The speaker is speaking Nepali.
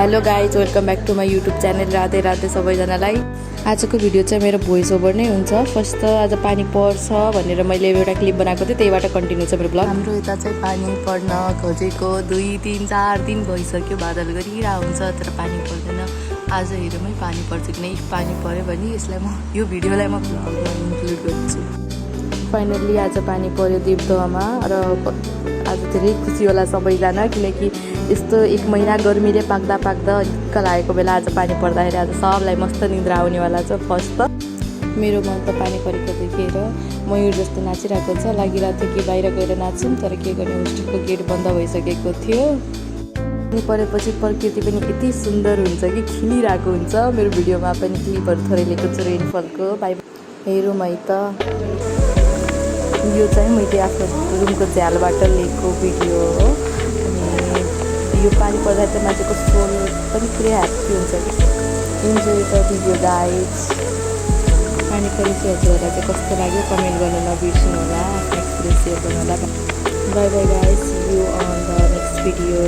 Hello guys, welcome back to my YouTube channel. Radhe Radhe सबैजनालाई। आजको भिडियो चाहिँ मेरो भोइस ओभर नै हुन्छ। फर्स्ट त आज पानी पर्छ भनेर मैले एउटा क्लिप बनाएको थिएँ, त्यहीबाट कन्टिन्यू छ मेरो ब्लग। हाम्रो यता चाहिँ पानी पर्न खोजेको 2, 3, 4 दिन भइसक्यो। बादल गरिरहेको हुन्छ तर पानी पर्दैन। आज हेरौँ पानी पर्छ कि नै। पानी पर्यो भने यो भिडियोलाई म ब्लगमा इन्क्लुड गर्छु। फाइनल्ली आज पानी पर्यो देवदहमा र आज धेरै खुसी होला सबैजना, किनकि यस्तो 1 महिना गर्मीले पाक्दा ढिक्क लागेको बेला आज पानी पर्दाखेरि आज सबलाई मस्त निद्रा आउनेवाला छ। फर्स्ट त मेरो मन त पानी परेको देखेर मयूर जस्तो नाचिरहेको छ। लागिरहेको थियो कि बाहिर गएर नाचौँ, तर के गर्ने, होस्टेलको गेट बन्द भइसकेको थियो। पानी परेपछि प्रकृति पनि यति सुन्दर हुन्छ कि खिलिरहेको हुन्छ। मेरो भिडियोमा पनि क्लिपहरू थोरै लिएको छु रेनफलको। हेरौँ है त, यो चाहिँ मैले आफ्नो रुमको झ्यालबाट लिएको भिडियो हो। अनि यो पानी पर्दा चाहिँ मान्छेको सोल पनि पुरै ह्याप्पी हुन्छ कि। Enjoy the video guys. पानी परेपछि हजुरहरूलाई चाहिँ कस्तो लाग्यो कमेन्ट गर्न नबिर्सिनु होला, आफ्नो एक्सपिरियन्स सेयर गर्नु होला। Bye bye guys, see you on the next video.